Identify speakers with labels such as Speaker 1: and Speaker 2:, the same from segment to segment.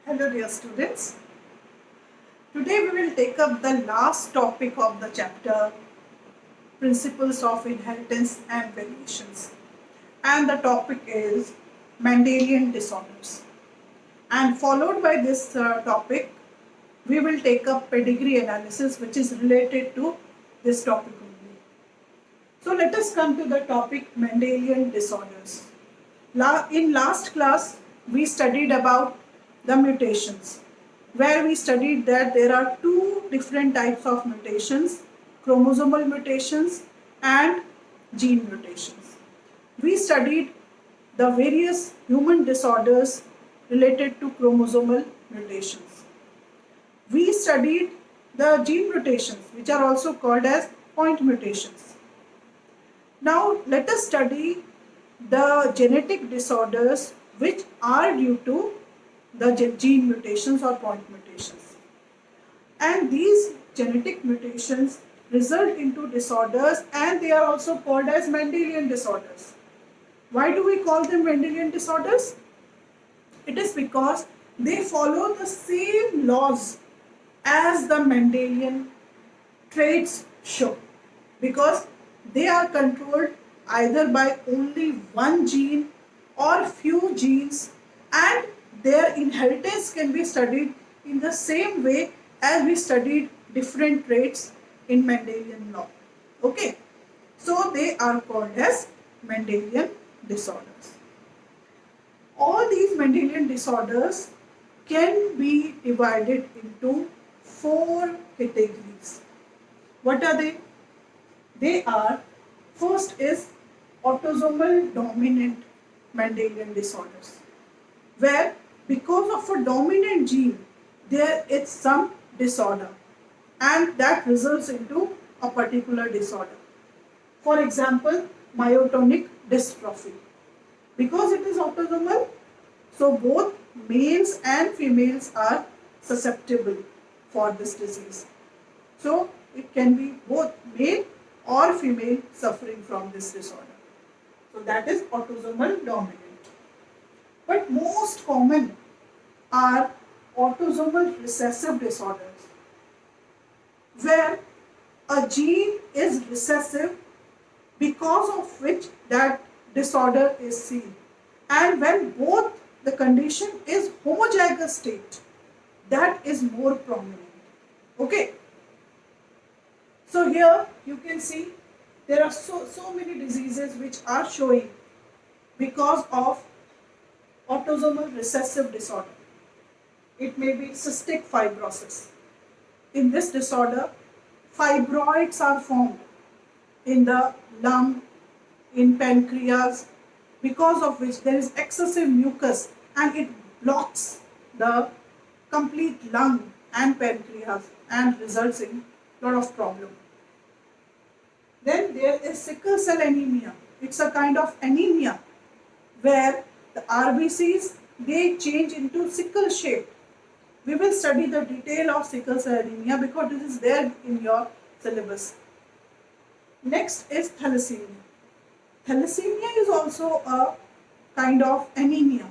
Speaker 1: Hello dear students. Today we will take up the last topic of the chapter, Principles of Inheritance and Variations. And the topic is Mendelian disorders. And followed by this topic, we will take up pedigree analysis, which is related to this topic only. So let us come to the topic Mendelian disorders. In last class, we studied about the mutations, where we studied that there are two different types of mutations, chromosomal mutations and gene mutations. We studied the various human disorders related to chromosomal mutations. We studied the gene mutations, which are also called as point mutations. Now let us study the genetic disorders which are due to the gene mutations or point mutations. And these genetic mutations result into disorders, and they are also called as Mendelian disorders. Why do we call them Mendelian disorders? It is because they follow the same laws as the Mendelian traits show, because they are controlled either by only one gene or few genes, and their inheritance can be studied in the same way as we studied different traits in Mendelian law. Okay, so they are called as Mendelian disorders. All these Mendelian disorders can be divided into 4 categories. What are they? They are, first is autosomal dominant Mendelian disorders, where because of a dominant gene there is some disorder, and that results into a particular disorder. For example, myotonic dystrophy. Because it is autosomal, so both males and females are susceptible for this disease. So it can be both male or female suffering from this disorder. So that is autosomal dominant. But most common are autosomal recessive disorders, where a gene is recessive because of which that disorder is seen. And when both the condition is homozygous state, that is more prominent. Okay. So here you can see there are so many diseases which are showing because of autosomal recessive disorder. It may be cystic fibrosis. In this disorder, fibroids are formed in the lung, in pancreas, because of which there is excessive mucus and it blocks the complete lung and pancreas and results in a lot of problem. Then there is sickle cell anemia. It's a kind of anemia where the RBCs, they change into sickle shape. We will study the detail of sickle cell anemia because this is there in your syllabus. Next is thalassemia. Thalassemia is also a kind of anemia,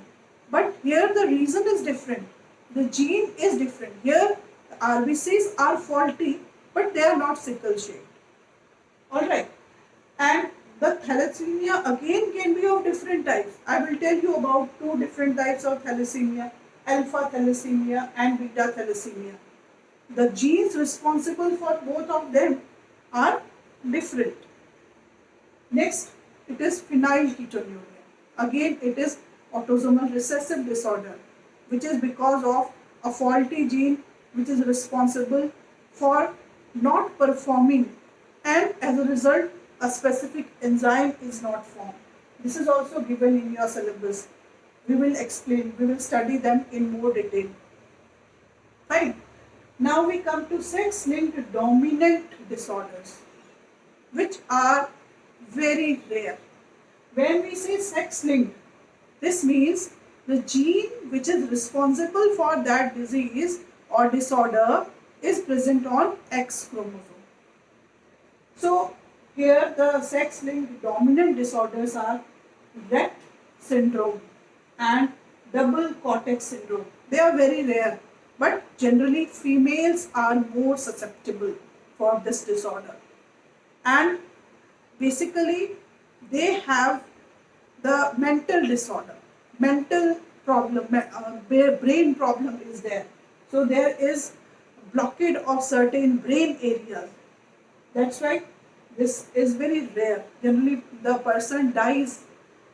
Speaker 1: but here the reason is different. The gene is different. Here the RBCs are faulty, but they are not sickle shaped. Alright, and the thalassemia again can be of different types. I will tell you about 2 different types of thalassemia, alpha thalassemia and beta thalassemia. The genes responsible for both of them are different. Next, it is phenylketonuria. Again, it is autosomal recessive disorder, which is because of a faulty gene which is responsible for not performing, and as a result a specific enzyme is not formed. This is also given in your syllabus. We will explain, we will study them in more detail. Fine. Now we come to sex-linked dominant disorders, which are very rare. When we say sex-linked, this means the gene which is responsible for that disease or disorder is present on X chromosome. So here the sex-linked dominant disorders are Rett syndrome and double cortex syndrome. They are very rare, but generally females are more susceptible for this disorder. And basically, they have the mental disorder, mental problem, brain problem is there. So there is blockade of certain brain areas. That's why this is very rare. Generally, the person dies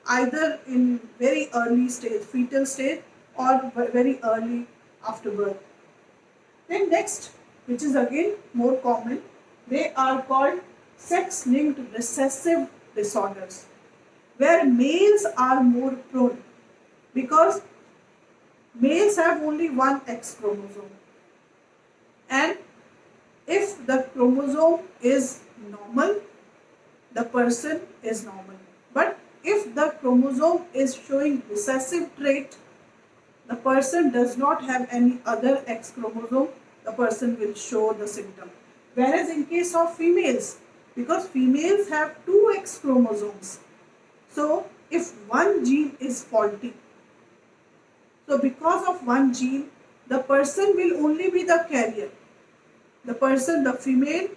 Speaker 1: either in very early stage, fetal stage, or very early after birth. Then next, which is again more common, they are called sex-linked recessive disorders, where males are more prone because males have only one X chromosome, and if the chromosome is normal, the person is normal. But if the chromosome is showing recessive trait, the person does not have any other X chromosome, the person will show the symptom. Whereas in case of females, because females have two X chromosomes, so if one gene is faulty, so because of one gene, the person will only be the carrier. The person, the female,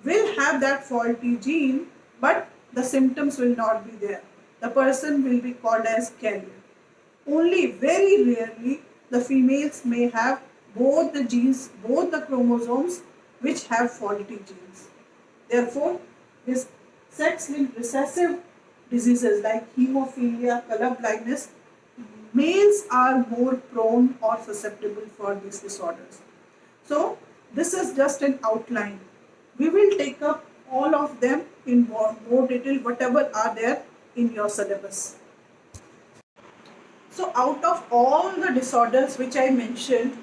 Speaker 1: will have that faulty gene, but the symptoms will not be there. The person will be called as carrier. Only very rarely the females may have both the genes, both the chromosomes which have faulty genes. Therefore, this sex-linked recessive diseases like hemophilia, color blindness, males are more prone or susceptible for these disorders. So, this is just an outline. We will take up all of them in more detail, whatever are there in your syllabus. So, out of all the disorders which I mentioned,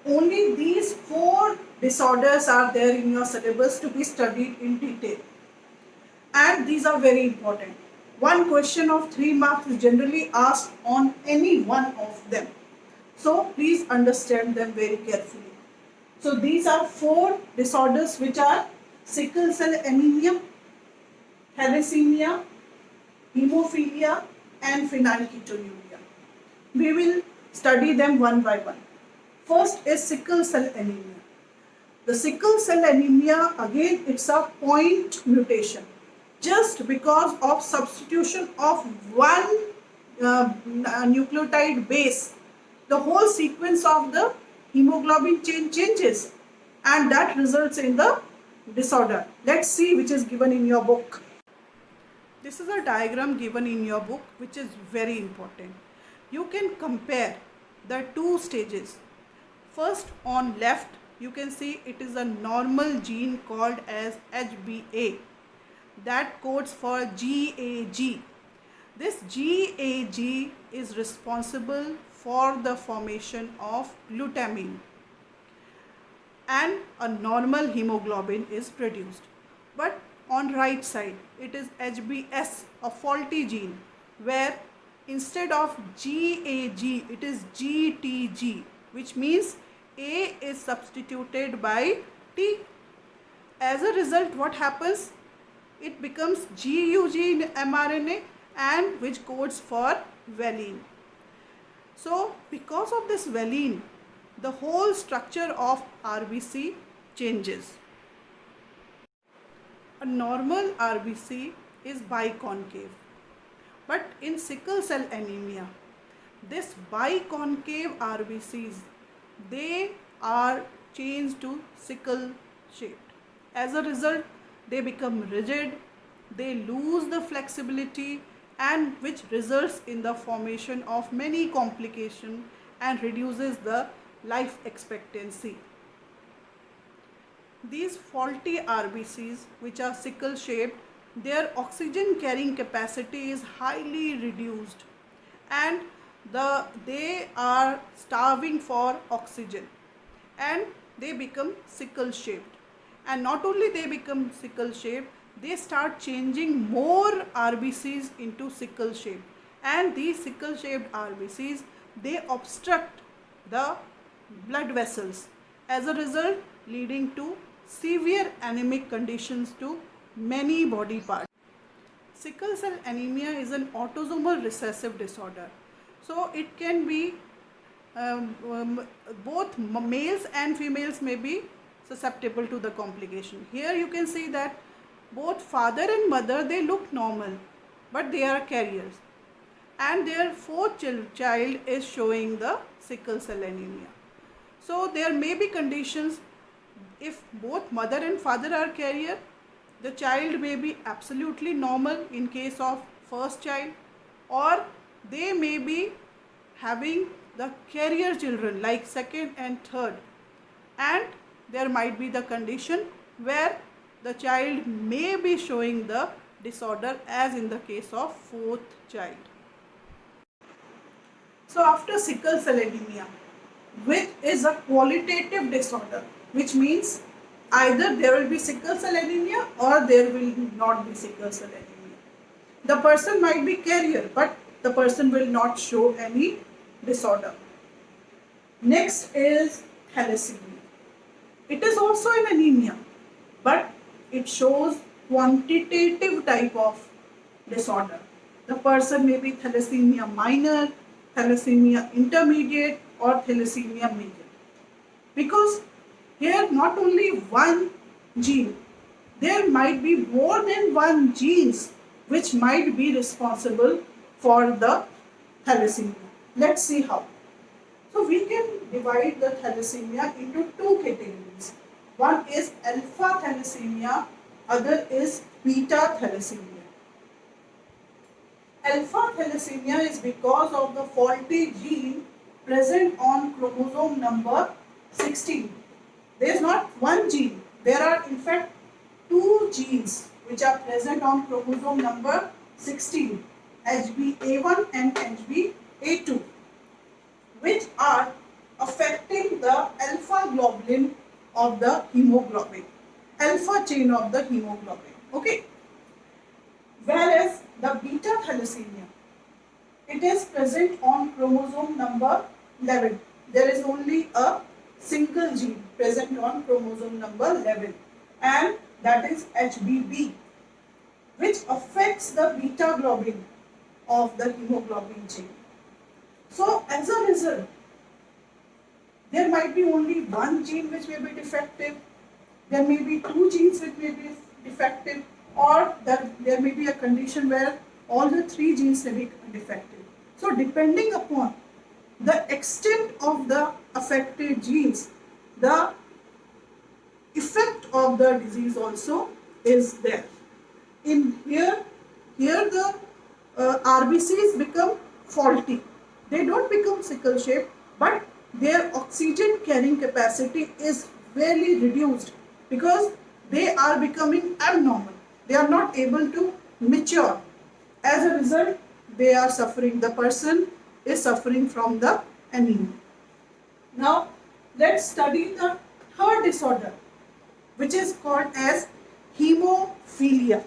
Speaker 1: only these 4 disorders are there in your syllabus to be studied in detail. And these are very important. One question of 3 marks is generally asked on any one of them. So please understand them very carefully. So these are 4 disorders which are sickle cell anemia, thalassemia, hemophilia and phenylketonuria. We will study them one by one. First is sickle cell anemia. The sickle cell anemia, again, it's a point mutation. Just because of substitution of one nucleotide base, the whole sequence of the hemoglobin chain changes, and that results in the disorder. Let's see which is given in your book. This is a diagram given in your book which is very important. You can compare the 2 stages. First, on left, you can see it is a normal gene called as HBA that codes for GAG. This GAG is responsible for the formation of glutamine, and a normal hemoglobin is produced. But on right side, it is HBS, a faulty gene, where instead of GAG, it is GTG, which means A is substituted by T. As a result, what happens? It becomes GUG in mRNA, and which codes for valine. So because of this valine, the whole structure of RBC changes. A normal RBC is biconcave, but in sickle cell anemia, this biconcave RBCs, they are changed to sickle shaped. As a result, they become rigid, they lose the flexibility, and which results in the formation of many complications and reduces the life expectancy. These faulty RBCs, which are sickle shaped, their oxygen carrying capacity is highly reduced, and they are starving for oxygen, and they become sickle shaped. And not only they become sickle shaped, they start changing more RBCs into sickle shape, and these sickle shaped RBCs, they obstruct the blood vessels, as a result leading to severe anemic conditions to many body parts. Sickle cell anemia is an autosomal recessive disorder. So it can be both males and females may be susceptible to the complication. Here you can see that both father and mother, they look normal, but they are carriers, and their fourth child is showing the sickle cell anemia. So there may be conditions. If both mother and father are carrier, the child may be absolutely normal in case of first child, or they may be having the carrier children like second and third, and there might be the condition where the child may be showing the disorder as in the case of fourth child. So after sickle cell anemia, which is a qualitative disorder, which means either there will be sickle cell anemia or there will not be sickle cell anemia. The person might be carrier, but the person will not show any disorder. Next is thalassemia. It is also an anemia, but it shows quantitative type of disorder. The person may be thalassemia minor, thalassemia intermediate, or thalassemia major. Because here not only one gene, there might be more than one genes which might be responsible for the thalassemia. Let's see how. So we can divide the thalassemia into two categories. One is alpha thalassemia, other is beta thalassemia. Alpha thalassemia is because of the faulty gene present on chromosome number 16. There is not one gene, there are in fact two genes which are present on chromosome number 16, HbA1 and HbA2, which are affecting the alpha globulin of the hemoglobin, alpha chain of the hemoglobin. Okay. Whereas the beta thalassemia, it is present on chromosome number 11. There is only a single gene present on chromosome number 11, and that is HBB, which affects the beta globin of the hemoglobin chain. So as a result, there might be only one gene which may be defective, there may be two genes which may be defective, or there may be a condition where all the three genes may be defective. So depending upon the extent of the affected genes, the effect of the disease also is there. In here the RBCs become faulty. They don't become sickle shaped, but their oxygen carrying capacity is very reduced because they are becoming abnormal. They are not able to mature. As a result, they are suffering. The person is suffering from the anemia. Now, let's study the third disorder, which is called as hemophilia.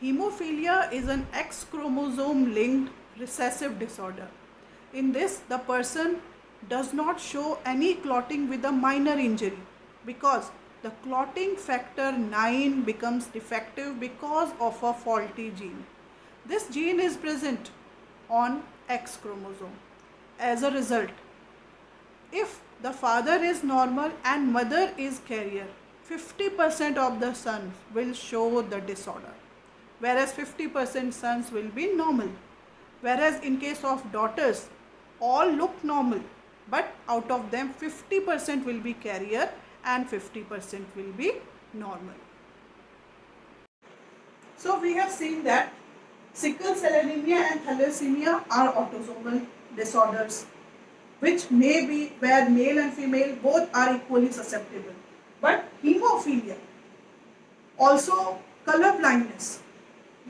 Speaker 1: Hemophilia is an X chromosome linked recessive disorder. In this, the person does not show any clotting with a minor injury because the clotting factor 9 becomes defective because of a faulty gene. This gene is present on X chromosome. As a result, if the father is normal and mother is carrier, 50% of the sons will show the disorder, whereas 50% sons will be normal. Whereas in case of daughters, all look normal, but out of them 50% will be carrier and 50% will be normal. So we have seen that sickle cell anemia and thalassemia are autosomal disorders, which may be where male and female both are equally susceptible. But hemophilia, also color blindness,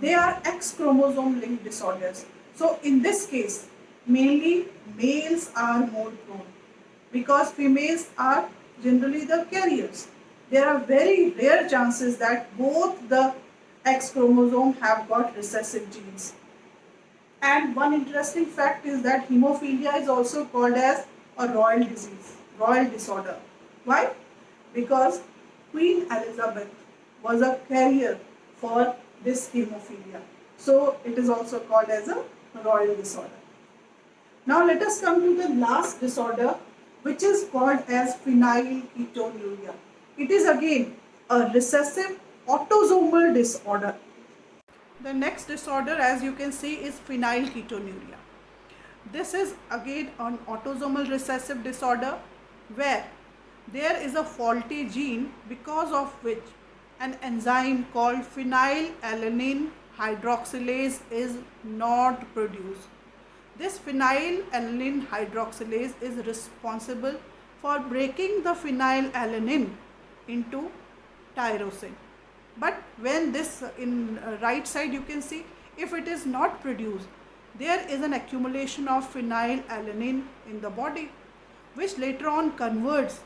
Speaker 1: they are X chromosome linked disorders. So in this case, mainly males are more prone because females are generally the carriers. There are very rare chances that both the X chromosome have got recessive genes. And one interesting fact is that hemophilia is also called as a royal disease, royal disorder. Why? Because Queen Elizabeth was a carrier for this hemophilia. So it is also called as a royal disorder. Now let us come to the last disorder, which is called as phenylketonuria. It is again a recessive autosomal disorder. The next disorder, as you can see, is phenylketonuria. This is again an autosomal recessive disorder where there is a faulty gene because of which an enzyme called phenylalanine hydroxylase is not produced. This phenylalanine hydroxylase is responsible for breaking the phenylalanine into tyrosine. But when this in right side you can see, if it is not produced, there is an accumulation of phenylalanine in the body, which later on converts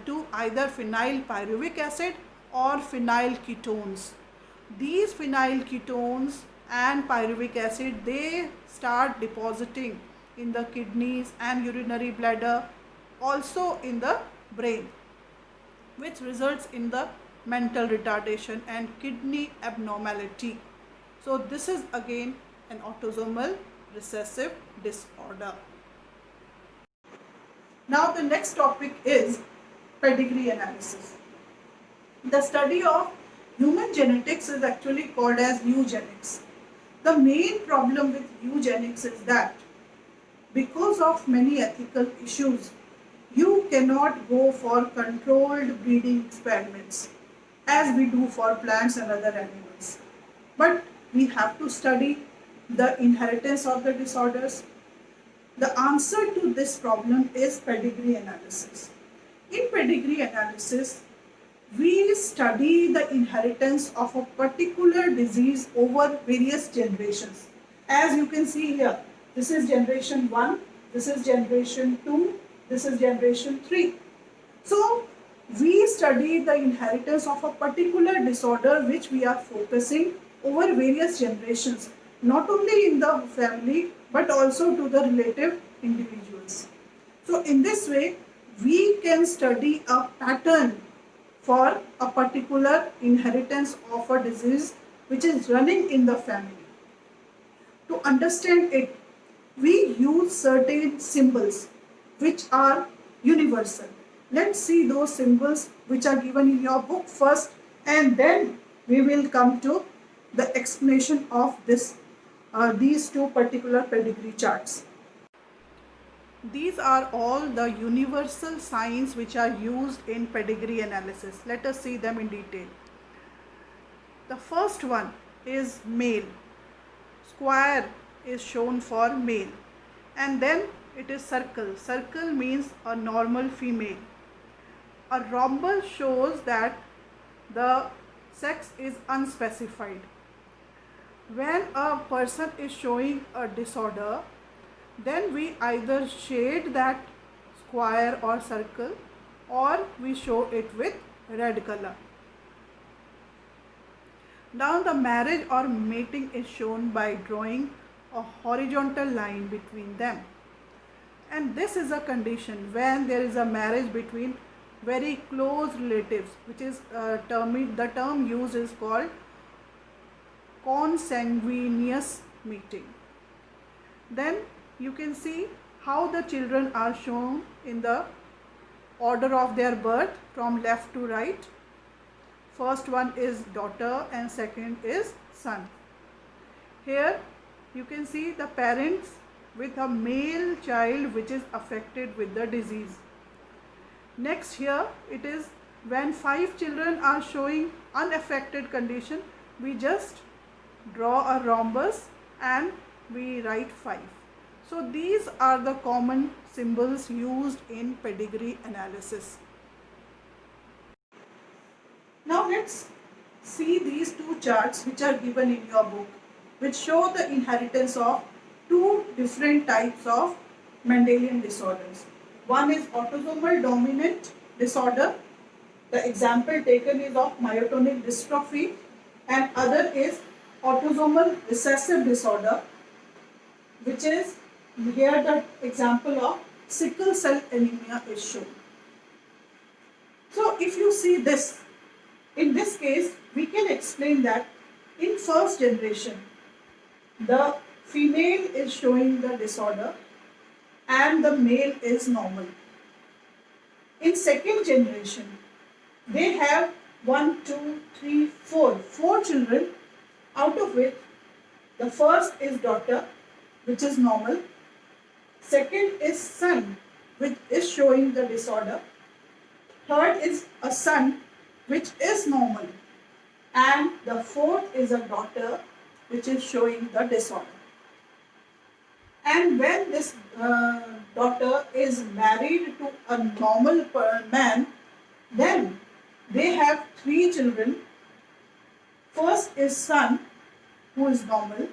Speaker 1: to either phenylpyruvic acid or phenylketones. These phenylketones and pyruvic acid, they start depositing in the kidneys and urinary bladder, also in the brain, which results in the mental retardation and kidney abnormality. So this is again an autosomal recessive disorder. Now the next topic is pedigree analysis. The study of human genetics is actually called as eugenics. The main problem with eugenics is that because of many ethical issues, you cannot go for controlled breeding experiments as we do for plants and other animals. But we have to study the inheritance of the disorders. The answer to this problem is pedigree analysis. In pedigree analysis, we study the inheritance of a particular disease over various generations. As you can see here, this is generation 1, this is generation 2, this is generation 3. So, we study the inheritance of a particular disorder which we are focusing over various generations, not only in the family but also to the relative individuals. So, in this way, we can study a pattern for a particular inheritance of a disease which is running in the family. To understand it, we use certain symbols which are universal. Let's see those symbols which are given in your book first, and then we will come to the explanation of these two particular pedigree charts. These are all the universal signs which are used in pedigree analysis. Let us see them in detail. The first one is male. Square is shown for male. And then it is circle. Circle means a normal female. A rhombus shows that the sex is unspecified. When a person is showing a disorder, then we either shade that square or circle or we show it with red color. Now the marriage or mating is shown by drawing a horizontal line between them. And this is a condition when there is a marriage between very close relatives, which is the term used is called consanguineous mating. Then you can see how the children are shown in the order of their birth from left to right. First one is daughter and second is son. Here you can see the parents with a male child which is affected with the disease. Next here it is when 5 children are showing unaffected condition, we just draw a rhombus and we write 5. So these are the common symbols used in pedigree analysis. Now let's see these two charts which are given in your book, which show the inheritance of two different types of Mendelian disorders. One is autosomal dominant disorder. The example taken is of myotonic dystrophy, and other is autosomal recessive disorder, which is here the example of sickle cell anemia is shown. So if you see this, in this case we can explain that in first generation the female is showing the disorder and the male is normal. In second generation, they have one, two, three, four children, out of which the first is daughter, which is normal. Second is son, which is showing the disorder. Third is a son, which is normal. And the fourth is a daughter, which is showing the disorder. And when this daughter is married to a normal man, then they have three children. First is son, who is normal.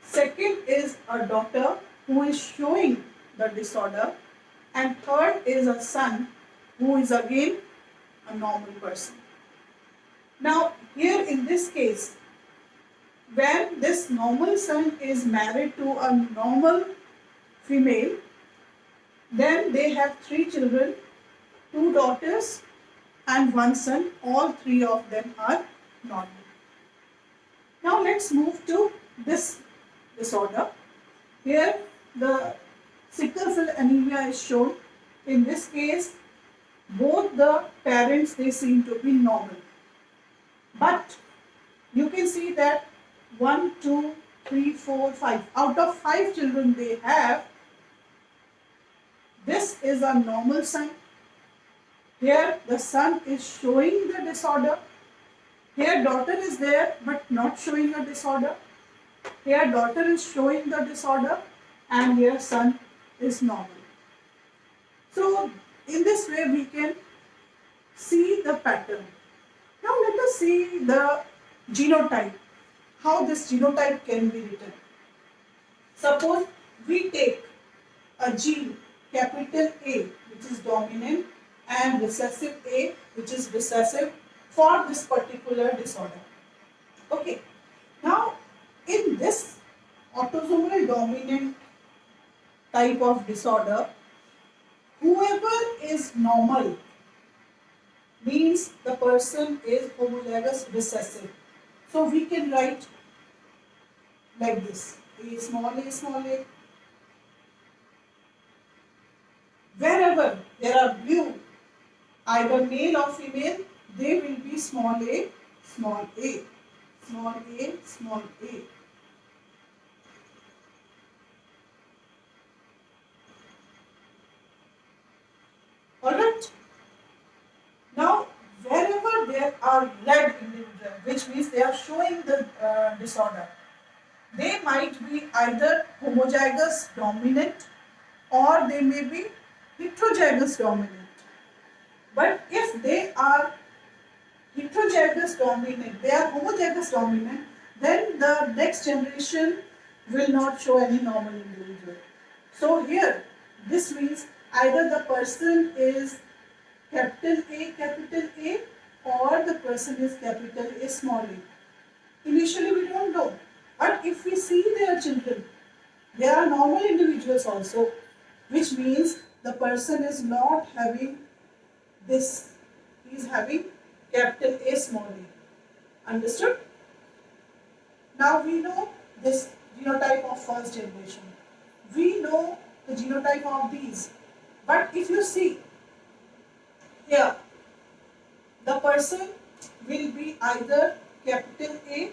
Speaker 1: Second is a daughter, who is showing the disorder. And third is a son, who is again a normal person. Now, here in this case, when this normal son is married to a normal female, then they have three children, two daughters and one son. All three of them are normal. Now let's move to this disorder. Here the sickle cell anemia is shown. In this case, both the parents, they seem to be normal. But you can see that 1, 2, 3, 4, 5. Out of 5 children they have, this is a normal son. Here the son is showing the disorder. Here daughter is there but not showing a disorder. Here daughter is showing the disorder and here son is normal. So in this way we can see the pattern. Now let us see the genotype, how this genotype can be written. Suppose we take a gene capital A, which is dominant, and recessive A, which is recessive for this particular disorder. Okay. Now in this autosomal dominant type of disorder, whoever is normal means the person is homologous recessive. So we can write like this: A small a small a. Wherever there are blue, either male or female, they will be small a, small a, small a, small a. Alright. Now, wherever there are red individuals, which means they are showing the disorder, they might be either homozygous dominant or they may be heterozygous dominant. But if they are heterozygous dominant, they are homozygous dominant, then the next generation will not show any normal individual. So here, this means either the person is capital A, or the person is capital A small a. Initially we don't know, but if we see their children, they are normal individuals also, which means the person is not having this, he is having capital A small a. Understood? Now we know this genotype of first generation. We know the genotype of these. But if you see here, the person will be either capital A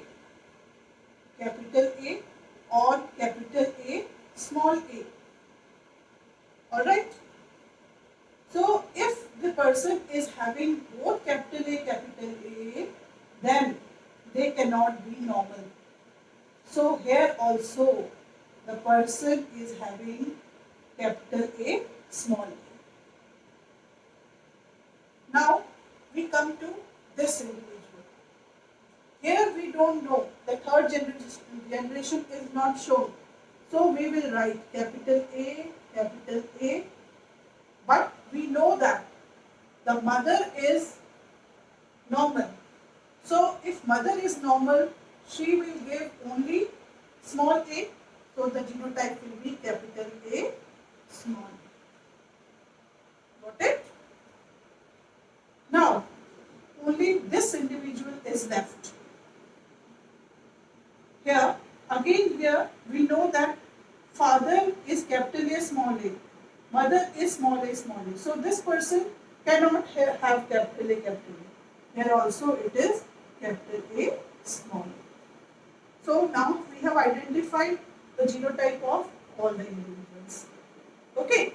Speaker 1: or capital A small a. Alright? So if the person is having both capital A, then they cannot be normal. So here also the person is having capital A small a. Now we come to this individual. Here we don't know, the third generation is not shown. So we will write capital A, but we know that the mother is normal. So if mother is normal, she will give only small a, so the genotype will be capital A small a. Got it? Now, only this individual is left. Here, again here, we know that father is capital A small a. Mother is small a small a. So this person cannot have capital A capital A. Here also it is capital A small a. So now we have identified the genotype of all the individuals. Okay.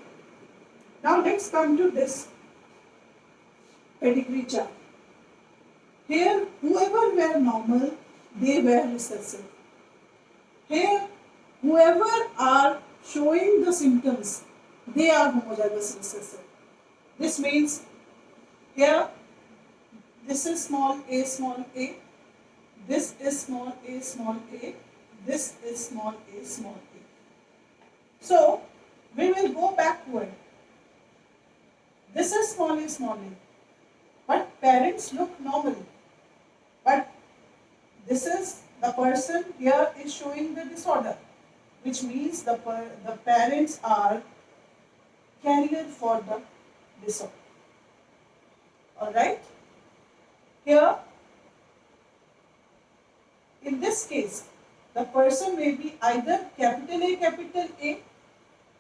Speaker 1: Now let's come to this pedigree chart. Here whoever were normal, they were recessive. Here whoever are showing the symptoms, they are homozygous recessive. This means here this is small a, this is small a, this is small a, small a. So we will go backward. This is small a, but parents look normal. But this is the person here is showing the disorder, which means the parents are carrier for the disorder. Alright? Here, in this case, the person may be either capital A,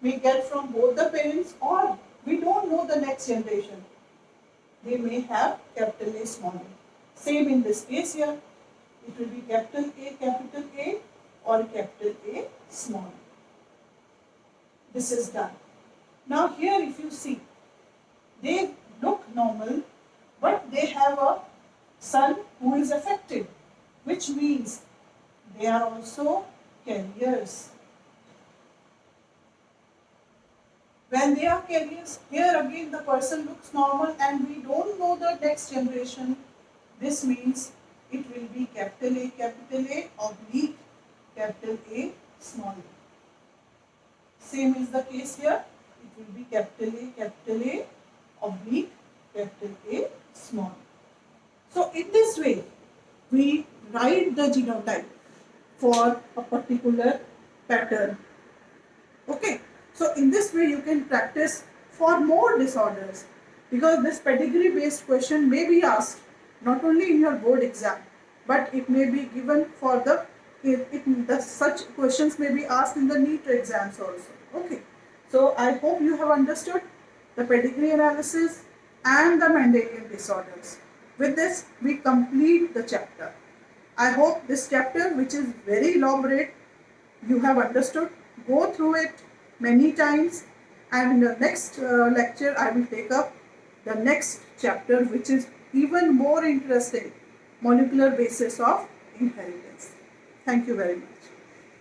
Speaker 1: we get from both the parents, or we don't know the next generation. They may have capital A small a. Same in this case here. It will be capital A or capital A small a. This is done. Now here if you see, they look normal, but they have a son who is affected, which means they are also carriers. When they are carriers, here again the person looks normal and we don't know the next generation. This means it will be capital A oblique capital A small a. Same is the case here. It will be capital A oblique capital A small a. So in this way, we write the genotype for a particular pattern. Okay. So in this way you can practice for more disorders, because this pedigree based question may be asked not only in your board exam, but it may be given for such questions may be asked in the NEET exams also. Okay. So I hope you have understood the pedigree analysis and the Mendelian disorders. With this we complete the chapter. I hope this chapter, which is very elaborate, you have understood. Go through it many times, and in the next lecture I will take up the next chapter, which is even more interesting, molecular basis of inheritance. Thank you very much.